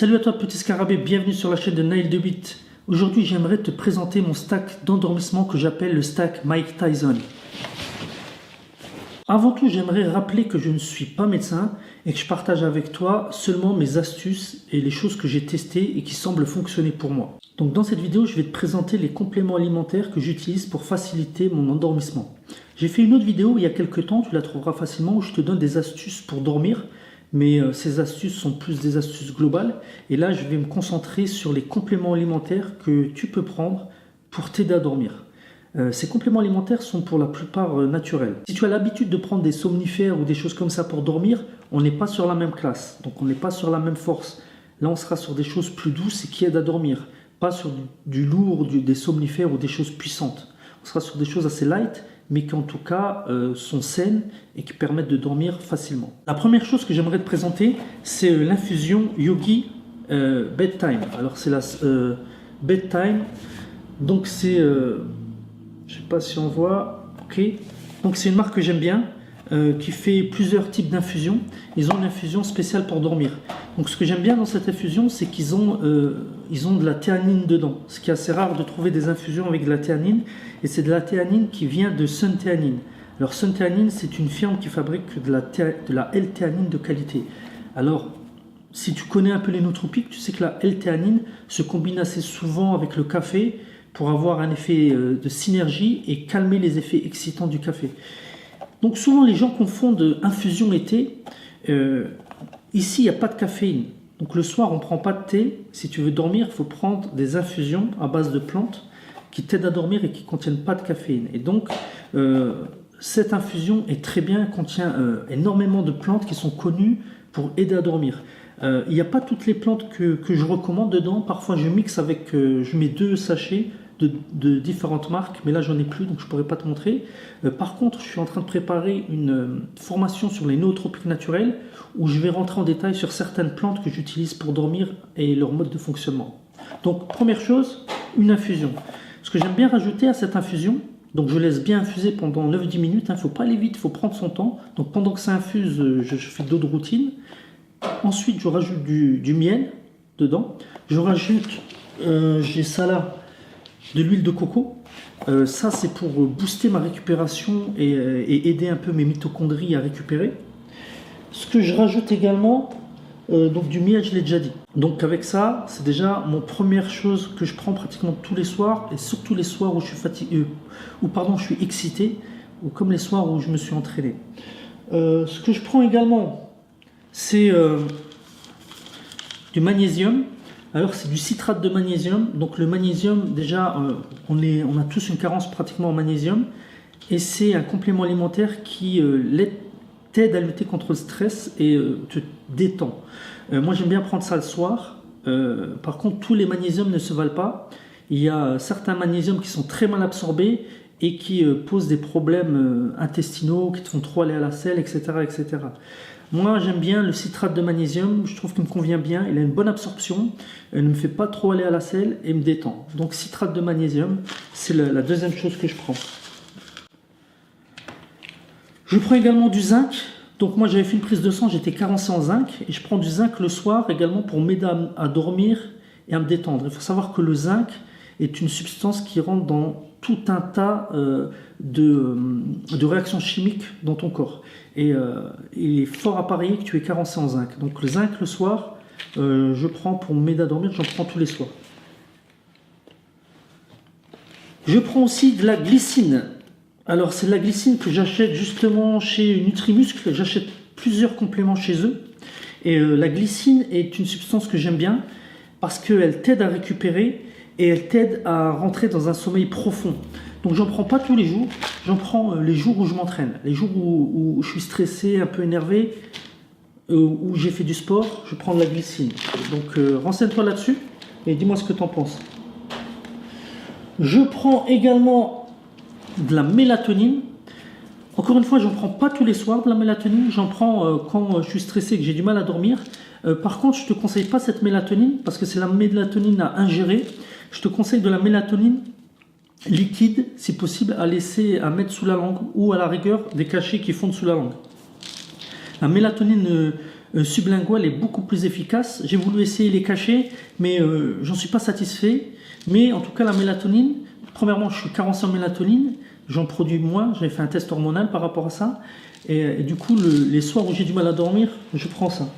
Salut à toi petit scarabée, bienvenue sur la chaîne de Nail 2Bit. Aujourd'hui j'aimerais te présenter mon stack d'endormissement que j'appelle le stack Mike Tyson. Avant tout j'aimerais rappeler que je ne suis pas médecin et que je partage avec toi seulement mes astuces et les choses que j'ai testées et qui semblent fonctionner pour moi. Donc dans cette vidéo je vais te présenter les compléments alimentaires que j'utilise pour faciliter mon endormissement. J'ai fait une autre vidéo il y a quelques temps, tu la trouveras facilement, où je te donne des astuces pour dormir. Mais ces astuces sont plus des astuces globales. Et là, je vais me concentrer sur les compléments alimentaires que tu peux prendre pour t'aider à dormir. Ces compléments alimentaires sont pour la plupart naturels. Si tu as l'habitude de prendre des somnifères ou des choses comme ça pour dormir, on n'est pas sur la même classe. Donc on n'est pas sur la même force. Là, on sera sur des choses plus douces et qui aident à dormir. Pas sur du lourd, des somnifères ou des choses puissantes. On sera sur des choses assez light, mais qui en tout cas sont saines et qui permettent de dormir facilement. La première chose que j'aimerais te présenter, c'est l'infusion Yogi Bedtime. Alors c'est la Bedtime, donc c'est, je sais pas si on voit, ok. Donc c'est une marque que j'aime bien, qui fait plusieurs types d'infusions. Ils ont une infusion spéciale pour dormir. Donc ce que j'aime bien dans cette infusion, c'est qu'ils ont de la théanine dedans. Ce qui est assez rare de trouver des infusions avec de la théanine. Et c'est de la théanine qui vient de Sun Théanine. Alors Sun Théanine, c'est une firme qui fabrique de la L-théanine de qualité. Alors, si tu connais un peu les nootropiques, tu sais que la L-théanine se combine assez souvent avec le café pour avoir un effet de synergie et calmer les effets excitants du café. Donc souvent les gens confondent infusion et thé. Ici, il n'y a pas de caféine. Donc le soir, on ne prend pas de thé. Si tu veux dormir, il faut prendre des infusions à base de plantes qui t'aident à dormir et qui ne contiennent pas de caféine. Et donc, cette infusion est très bien, contient énormément de plantes qui sont connues pour aider à dormir. Il n'y a pas toutes les plantes que je recommande dedans. Parfois, je mixe avec, je mets 2 sachets de différentes marques, mais là j'en ai plus donc je pourrais pas te montrer. Par contre, je suis en train de préparer une formation sur les nootropiques naturels où je vais rentrer en détail sur certaines plantes que j'utilise pour dormir et leur mode de fonctionnement. Donc première chose, une infusion. Ce que j'aime bien rajouter à cette infusion, donc je laisse bien infuser pendant 9-10 minutes, il ne faut pas aller vite, il faut prendre son temps. Donc pendant que ça infuse, je fais d'autres routines. Ensuite, je rajoute du miel dedans. Je rajoute, j'ai ça là, de l'huile de coco. Ça c'est pour booster ma récupération et aider un peu mes mitochondries à récupérer. Ce que je rajoute également, donc du miel, je l'ai déjà dit. Donc avec ça, c'est déjà mon première chose que je prends pratiquement tous les soirs, et surtout les soirs où je suis fatigué, je suis excité, ou comme les soirs où je me suis entraîné. Ce que je prends également, c'est du magnésium. Alors c'est du citrate de magnésium. Donc le magnésium, déjà, on a tous une carence pratiquement en magnésium. Et c'est un complément alimentaire qui t'aide à lutter contre le stress et te détend. Moi j'aime bien prendre ça le soir. Par contre, tous les magnésiums ne se valent pas. Il y a certains magnésiums qui sont très mal absorbés et qui posent des problèmes intestinaux, qui te font trop aller à la selle, etc. etc. Moi, j'aime bien le citrate de magnésium, je trouve qu'il me convient bien, il a une bonne absorption, il ne me fait pas trop aller à la selle et me détend. Donc citrate de magnésium, c'est la deuxième chose que je prends. Je prends également du zinc. Donc moi, j'avais fait une prise de sang, j'étais carencé en zinc, et je prends du zinc le soir également pour m'aider à dormir et à me détendre. Il faut savoir que le zinc est une substance qui rentre dans tout un tas de réactions chimiques dans ton corps. Et il est fort à parier que tu es carencé en zinc. Donc le zinc le soir, je prends pour m'aider à dormir, j'en prends tous les soirs. Je prends aussi de la glycine. Alors c'est de la glycine que j'achète justement chez Nutrimuscle. J'achète plusieurs compléments chez eux. Et la glycine est une substance que j'aime bien parce qu'elle t'aide à récupérer et elle t'aide à rentrer dans un sommeil profond. Donc j'en prends pas tous les jours, j'en prends les jours où je m'entraîne, les jours où je suis stressé, un peu énervé, où j'ai fait du sport, je prends de la glycine. Donc renseigne-toi là-dessus et dis-moi ce que tu en penses. Je prends également de la mélatonine. Encore une fois, j'en prends pas tous les soirs de la mélatonine, j'en prends quand je suis stressé et que j'ai du mal à dormir. Par contre, je ne te conseille pas cette mélatonine parce que c'est la mélatonine à ingérer. Je te conseille de la mélatonine liquide, si possible, à mettre sous la langue ou à la rigueur des cachets qui fondent sous la langue. La mélatonine sublingual est beaucoup plus efficace. J'ai voulu essayer les cachets, mais j'en suis pas satisfait. Mais en tout cas, la mélatonine, premièrement, je suis carencé en mélatonine, j'en produis moins, j'ai fait un test hormonal par rapport à ça. Et du coup, les soirs où j'ai du mal à dormir, je prends ça.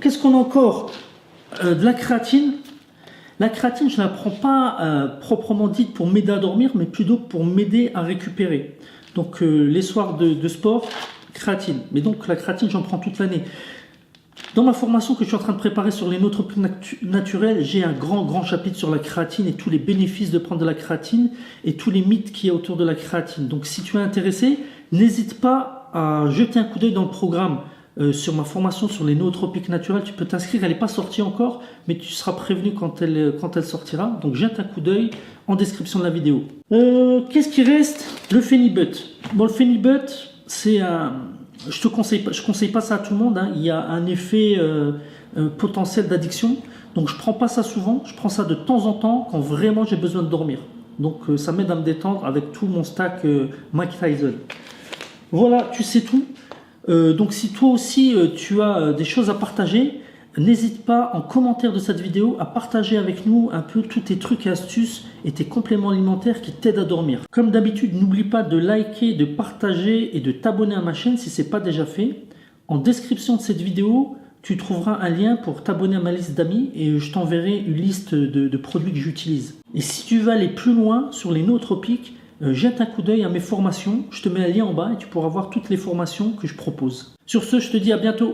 Qu'est-ce qu'on a encore? De la créatine. La créatine, je ne la prends pas proprement dite pour m'aider à dormir, mais plutôt pour m'aider à récupérer. Donc les soirs de sport, créatine. Mais donc la créatine, j'en prends toute l'année. Dans ma formation que je suis en train de préparer sur les nootropiques naturels, j'ai un grand chapitre sur la créatine et tous les bénéfices de prendre de la créatine et tous les mythes qu'il y a autour de la créatine. Donc si tu es intéressé, n'hésite pas à jeter un coup d'œil dans le programme sur ma formation sur les nootropiques naturels. Tu peux t'inscrire, elle n'est pas sortie encore, mais tu seras prévenu quand elle sortira. Donc jette un coup d'œil en description de la vidéo. Qu'est-ce qui reste? Le Phenibut. Bon, le Phenibut, c'est un... Je conseille pas ça à tout le monde, hein. Il y a un effet potentiel d'addiction. Donc je prends pas ça souvent, je prends ça de temps en temps quand vraiment j'ai besoin de dormir. Donc ça m'aide à me détendre avec tout mon stack Mike Tyson. Voilà, tu sais tout. Donc si toi aussi tu as des choses à partager, n'hésite pas en commentaire de cette vidéo à partager avec nous un peu tous tes trucs et astuces et tes compléments alimentaires qui t'aident à dormir. Comme d'habitude, n'oublie pas de liker, de partager et de t'abonner à ma chaîne si ce n'est pas déjà fait. En description de cette vidéo, tu trouveras un lien pour t'abonner à ma liste d'amis et je t'enverrai une liste de produits que j'utilise. Et si tu veux aller plus loin sur les nootropiques, jette un coup d'œil à mes formations. Je te mets un lien en bas et tu pourras voir toutes les formations que je propose. Sur ce, je te dis à bientôt.